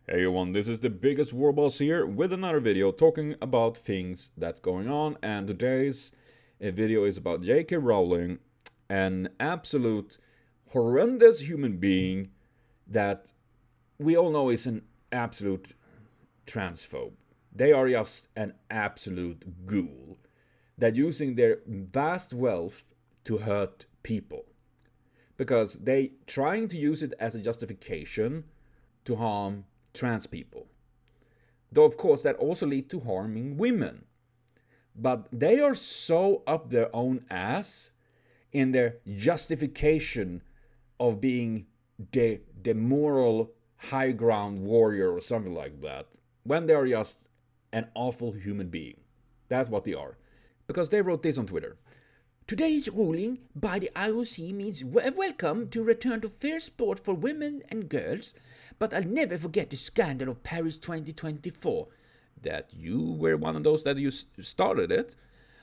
Hey everyone, this is the biggest war boss here with another video talking about things that's going on, and today's video is about J.K. Rowling, an absolute horrendous human being that we all know is an absolute transphobe. They are just an absolute ghoul that using their vast wealth to hurt people because they trying to use it as a justification to harm trans people. Though of course that also leads to harming women. But they are so up their own ass in their justification of being the moral high ground warrior or something like that, when they are just an awful human being. That's what they are. Because they wrote this on Twitter. Today's ruling by the IOC means welcome to return to fair sport for women and girls, but I'll never forget the scandal of Paris 2024. That you were one of those that you started it.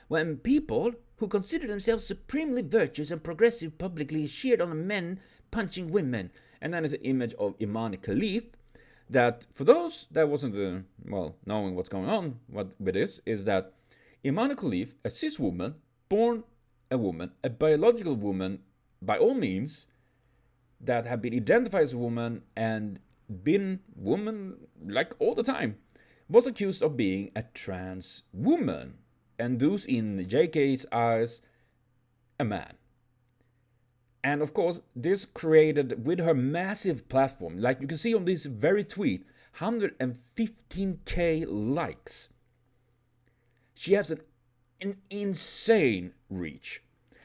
When people who consider themselves supremely virtuous and progressive publicly cheered on men punching women. And then there's an image of Imani Khalif. That for those that wasn't, knowing what's going on with this, is that Imani Khalif, a cis woman, born a woman, a biological woman by all means, that have been identified as a woman and been woman like all the time, was accused of being a trans woman, and thus in JK's eyes a man. And of course this created, with her massive platform, like you can see on this very tweet, 115k likes. She has an insane reach,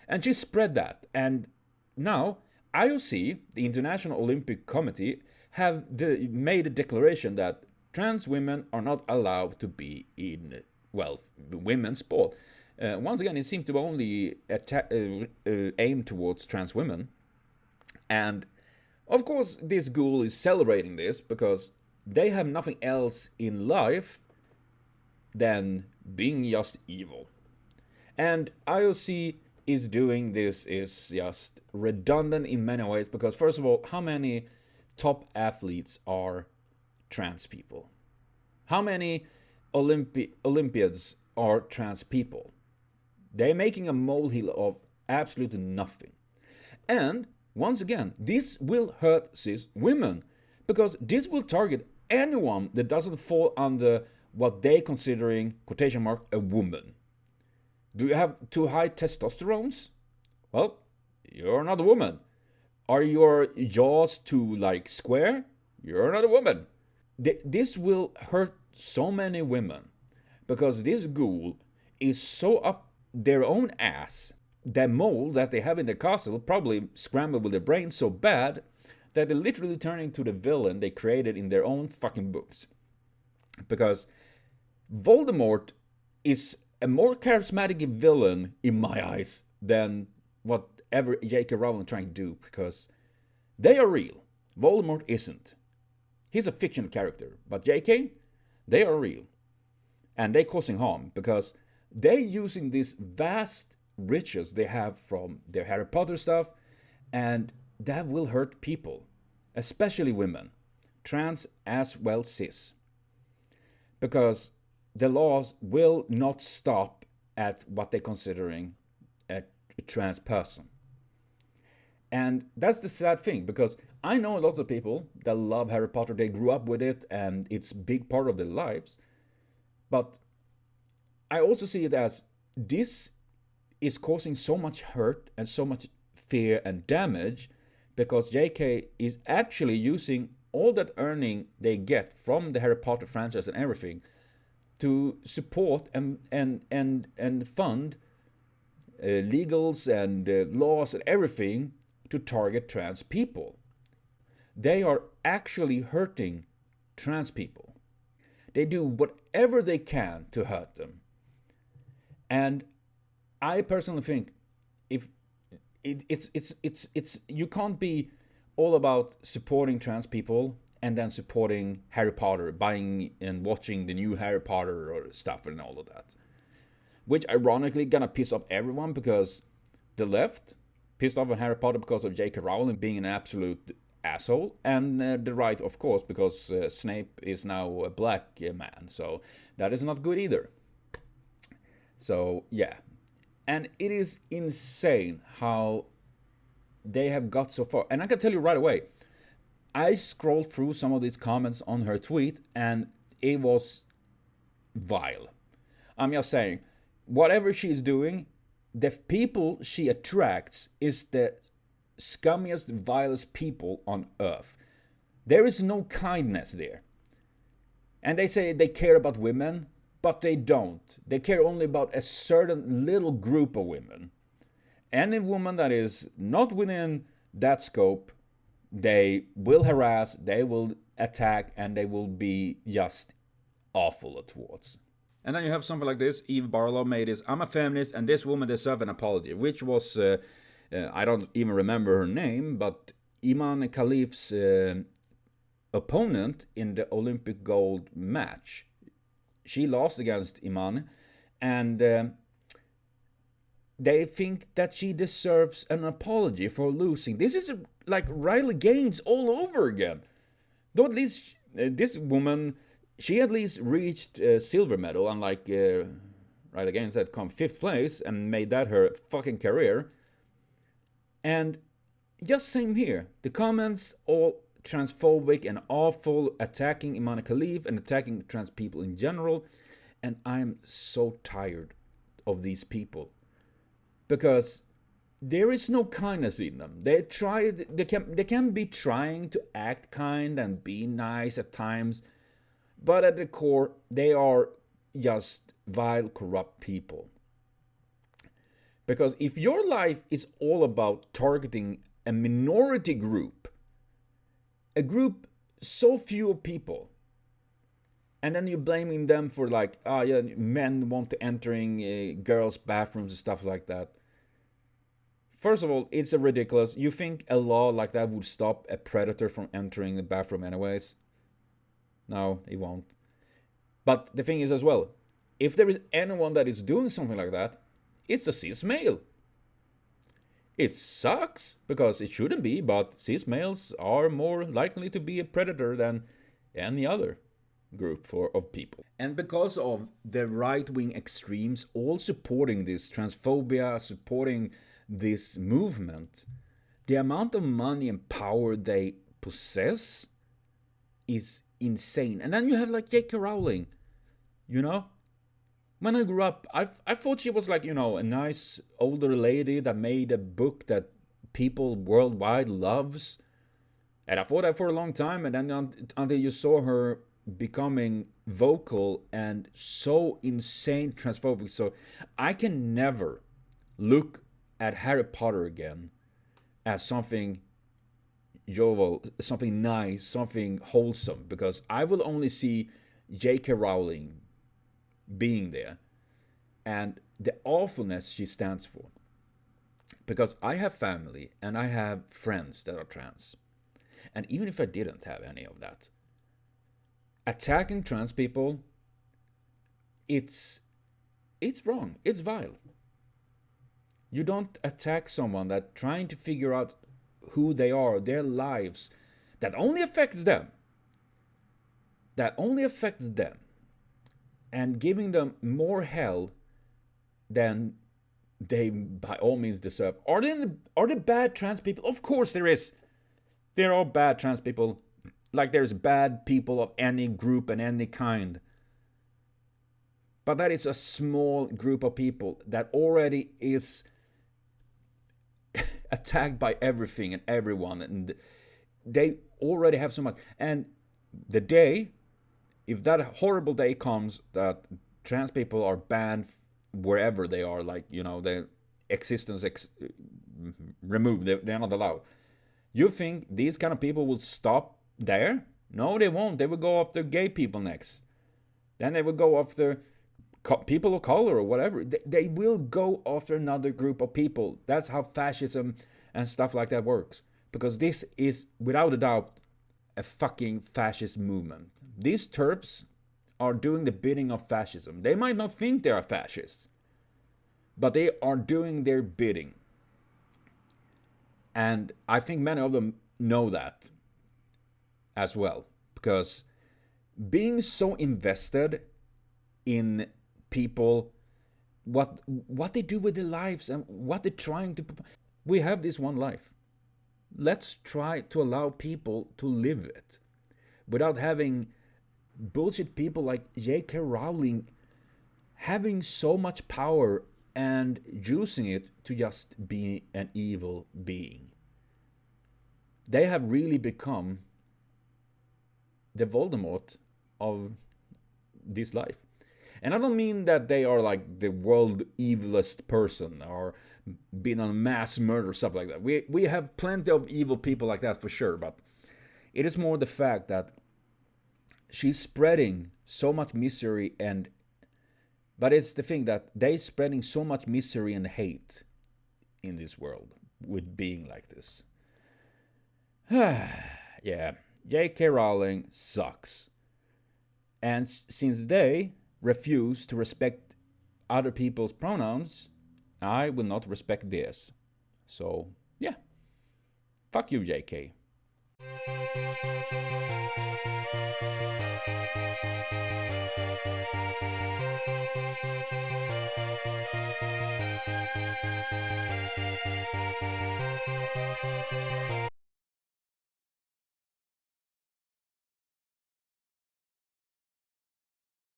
and she spread that. And now IOC, the International Olympic Committee, have made a declaration that trans women are not allowed to be in, women's sport. Once again, it seems to only aim towards trans women. And of course, this ghoul is celebrating this because they have nothing else in life than being just evil. And IOC is doing this is just redundant in many ways because, first of all, how many top athletes are trans people? How many Olympiads are trans people? They're making a molehill of absolutely nothing. And once again, this will hurt cis women because this will target anyone that doesn't fall under what they considering, quotation mark, a woman. Do you have too high testosterones? Well, you're not a woman. Are your jaws too square? You're not a woman. This will hurt so many women because this ghoul is so up their own ass. The mole that they have in the castle probably scrambled with their brains so bad that they're literally turning to the villain they created in their own fucking books. Because Voldemort is a more charismatic villain in my eyes than whatever J.K. Rowling trying to do, because they are real. Voldemort isn't. He's a fictional character, but J.K., they are real. And they're causing harm because they're using these vast riches they have from their Harry Potter stuff, and that will hurt people, especially women, trans as well cis. Because the laws will not stop at what they're considering a trans person. And that's the sad thing, because I know a lot of people that love Harry Potter. They grew up with it and it's a big part of their lives. But I also see it as this is causing so much hurt and so much fear and damage because JK is actually using all that earning they get from the Harry Potter franchise and everything to support and fund legals and laws and everything to target trans people. They are actually hurting trans people. They do whatever they can to hurt them. And I personally think if it's you can't be all about supporting trans people and then supporting Harry Potter, buying and watching the new Harry Potter or stuff and all of that. Which ironically gonna piss off everyone because the left pissed off on Harry Potter because of J.K. Rowling being an absolute asshole, and the right, of course, because Snape is now a black man, so that is not good either. So yeah, and it is insane how they have got so far. And I can tell you right away, I scrolled through some of these comments on her tweet, and it was vile. I'm just saying, whatever she's doing, the people she attracts is the scummiest, vilest people on earth. There is no kindness there. And they say they care about women, but they don't. They care only about a certain little group of women. Any woman that is not within that scope, they will harass, they will attack, and they will be just awful towards. And then you have something like this. Eve Barlow made this, "I'm a feminist and this woman deserves an apology," which was, I don't even remember her name, but Iman Khalif's opponent in the Olympic gold match. She lost against Iman, and they think that she deserves an apology for losing. This is like Riley Gaines all over again. Though at least this woman, she at least reached a silver medal, unlike Riley Gaines that come 5th place and made that her fucking career. And just same here. The comments all transphobic and awful, attacking Iman Khalif and attacking trans people in general. And I'm so tired of these people. Because there is no kindness in them. They can be trying to act kind and be nice at times, but at the core, they are just vile, corrupt people. Because if your life is all about targeting a minority group, a group so few of people, and then you're blaming them for like, men want to entering girls' bathrooms and stuff like that. First of all, it's ridiculous. You think a law like that would stop a predator from entering the bathroom anyways? No, it won't. But the thing is as well, if there is anyone that is doing something like that, it's a cis male. It sucks, because it shouldn't be, but cis males are more likely to be a predator than any other group of people. And because of the right-wing extremes all supporting this transphobia, supporting this movement, the amount of money and power they possess is insane. And then you have like J.K. Rowling, when I grew up, I thought she was like, a nice older lady that made a book that people worldwide loves. And I thought that for a long time, and then until you saw her becoming vocal and so insane transphobic. So I can never look at Harry Potter again as something jovial, something nice, something wholesome, because I will only see J.K. Rowling being there and the awfulness she stands for. Because I have family and I have friends that are trans. And even if I didn't have any of that, attacking trans people, it's wrong. It's vile. You don't attack someone that trying to figure out who they are, their lives, that only affects them. That only affects them. And giving them more hell than they by all means deserve. Are there bad trans people? Of course there is. There are bad trans people. Like there's bad people of any group and any kind. But that is a small group of people that already is attacked by everything and everyone, and they already have so much. And the day, if that horrible day comes that trans people are banned wherever they are, like their existence removed, they're not allowed, you think these kind of people will stop there? No, they won't. They will go after gay people next. Then they will go after people of color or whatever. They will go after another group of people. That's how fascism and stuff like that works. Because this is, without a doubt, a fucking fascist movement. These TERFs are doing the bidding of fascism. They might not think they are fascists, but they are doing their bidding. And I think many of them know that as well, because being so invested in people, what they do with their lives and what they're trying to, we have this one life. Let's try to allow people to live it without having bullshit people like J.K. Rowling having so much power and using it to just be an evil being. They have really become the Voldemort of this life. And I don't mean that they are like the world evilest person or been on mass murder, stuff like that. We have plenty of evil people like that for sure, but it is more the fact that she's spreading so much misery, and but it's the thing that they spreading so much misery and hate in this world with being like this. Yeah, J.K. Rowling sucks. And since they refuse to respect other people's pronouns, I will not respect theirs. So, yeah. Fuck you, JK.